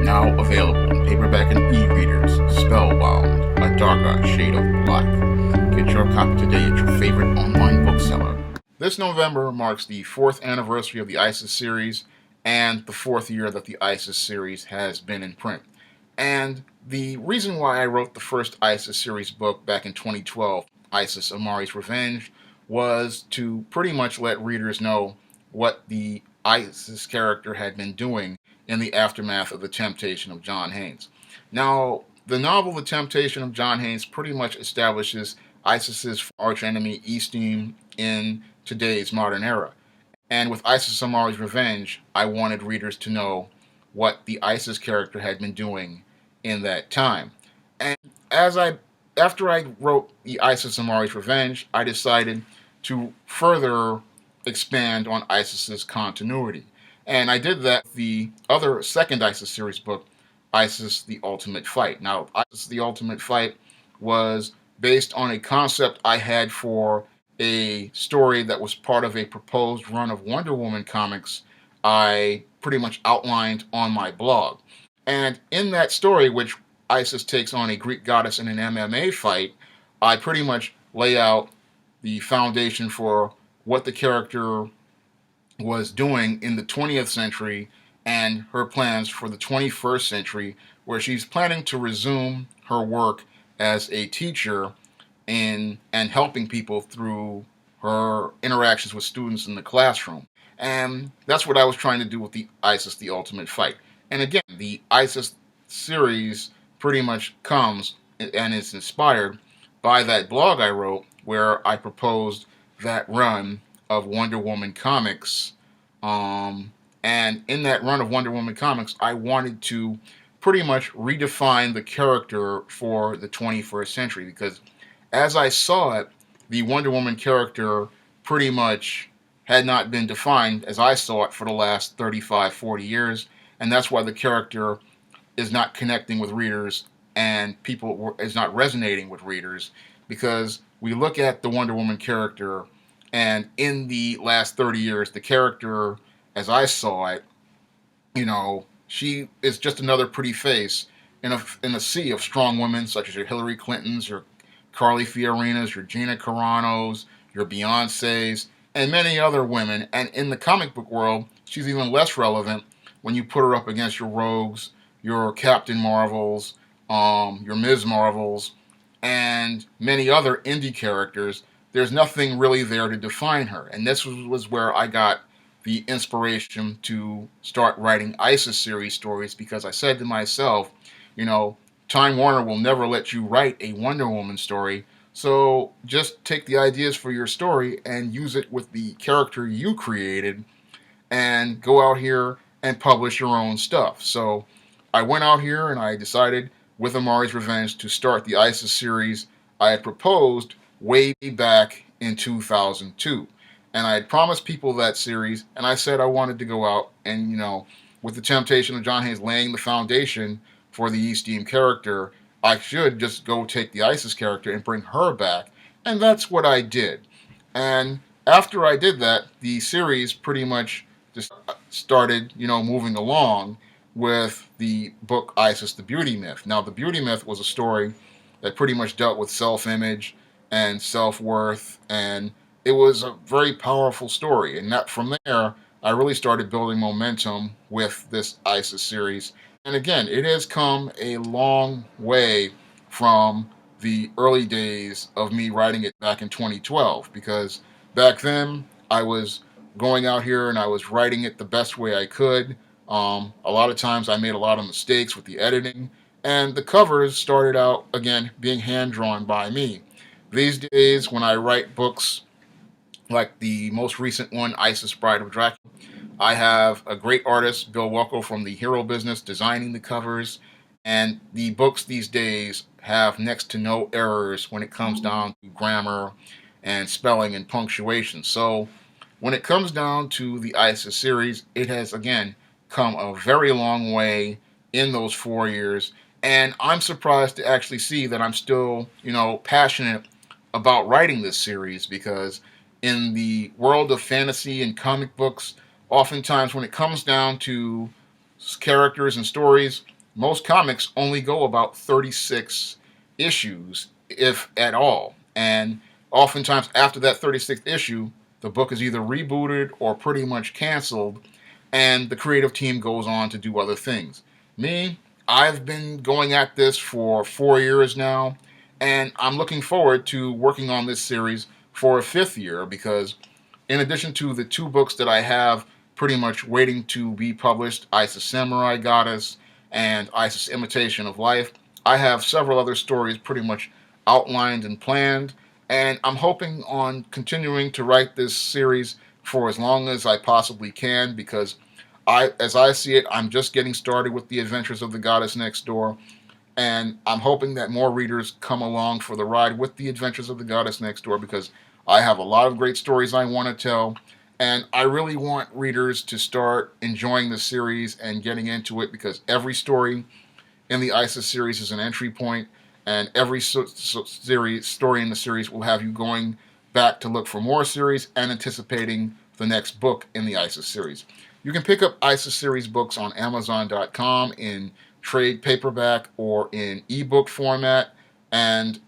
now available in paperback and e-readers. Spellbound, a darker shade of black. Get your copy today at your favorite online bookseller. This November marks the 4th anniversary of the ISIS series and the 4th year that the ISIS series has been in print. And the reason why I wrote the first ISIS series book back in 2012, ISIS Amari's Revenge, was to pretty much let readers know what the ISIS character had been doing in the aftermath of The Temptation of John Haynes. Now, the novel The Temptation of John Haynes pretty much establishes ISIS's archenemy Eastim in today's modern era. And with ISIS Amari's Revenge, I wanted readers to know what the ISIS character had been doing in that time. And after I wrote the ISIS Amari's Revenge, I decided to further expand on ISIS's continuity. And I did that with the other second ISIS series book, ISIS The Ultimate Fight. Now, ISIS The Ultimate Fight was based on a concept I had for a story that was part of a proposed run of Wonder Woman comics I pretty much outlined on my blog. And in that story, which ISIS takes on a Greek goddess in an MMA fight, I pretty much lay out the foundation for what the character was doing in the 20th century and her plans for the 21st century, where she's planning to resume her work as a teacher and helping people through her interactions with students in the classroom. And that's what I was trying to do with the ISIS The Ultimate Fight. And again, the ISIS series pretty much comes and is inspired by that blog I wrote where I proposed that run of Wonder Woman comics. And in that run of Wonder Woman comics, I wanted to pretty much redefine the character for the 21st century, because as I saw it, the Wonder Woman character pretty much had not been defined as I saw it for the last 35, 40 years. And that's why the character is not connecting with readers and is not resonating with readers, because we look at the Wonder Woman character, and in the last 30 years, the character, as I saw it, she is just another pretty face in a sea of strong women such as your Hillary Clintons, your Carly Fiorinas, your Gina Caranos, your Beyoncés, and many other women. And in the comic book world, she's even less relevant when you put her up against your Rogues, your Captain Marvels, your Ms. Marvels, and many other indie characters. There's nothing really there to define her. And this was where I got the inspiration to start writing ISIS series stories, because I said to myself, Time Warner will never let you write a Wonder Woman story, so just take the ideas for your story and use it with the character you created and go out here and publish your own stuff. So I went out here and I decided with Amari's Revenge to start the ISIS series I had proposed way back in 2002. And I had promised people that series, and I said I wanted to go out and, with The Temptation of John Haynes laying the foundation for the Eastim character, I should just go take the ISIS character and bring her back. And that's what I did. And after I did that, the series pretty much just started, moving along with the book ISIS the Beauty Myth. Now, the Beauty Myth was a story that pretty much dealt with self-image and self-worth, and it was a very powerful story. And that from there, I really started building momentum with this ISIS series. And again, it has come a long way from the early days of me writing it back in 2012, because back then I was going out here and I was writing it the best way I could. A lot of times I made a lot of mistakes with the editing, and the covers started out, again, being hand-drawn by me. These days, when I write books like the most recent one, ISIS Bride of Dracula, I have a great artist, Bill Welko from the Hero Business, designing the covers, and the books these days have next to no errors when it comes down to grammar and spelling and punctuation. So when it comes down to the ISIS series, it has, again, come a very long way in those 4 years, and I'm surprised to actually see that I'm still, passionate about writing this series, because in the world of fantasy and comic books, oftentimes when it comes down to characters and stories, most comics only go about 36 issues, if at all. And oftentimes, after that 36th issue, the book is either rebooted or pretty much canceled, and the creative team goes on to do other things. Me, I've been going at this for 4 years now, and I'm looking forward to working on this series for a fifth year because, in addition to the two books that I have pretty much waiting to be published, Isis Samurai Goddess and Isis Imitation of Life, I have several other stories pretty much outlined and planned, and I'm hoping on continuing to write this series for as long as I possibly can because as I see it, I'm just getting started with the adventures of the Goddess Next Door, and I'm hoping that more readers come along for the ride with the adventures of the Goddess Next Door because I have a lot of great stories I want to tell, and I really want readers to start enjoying the series and getting into it because every story in the ISIS series is an entry point, and every story in the series will have you going back to look for more series and anticipating the next book in the ISIS series. You can pick up ISIS series books on Amazon.com in trade paperback or in ebook format, and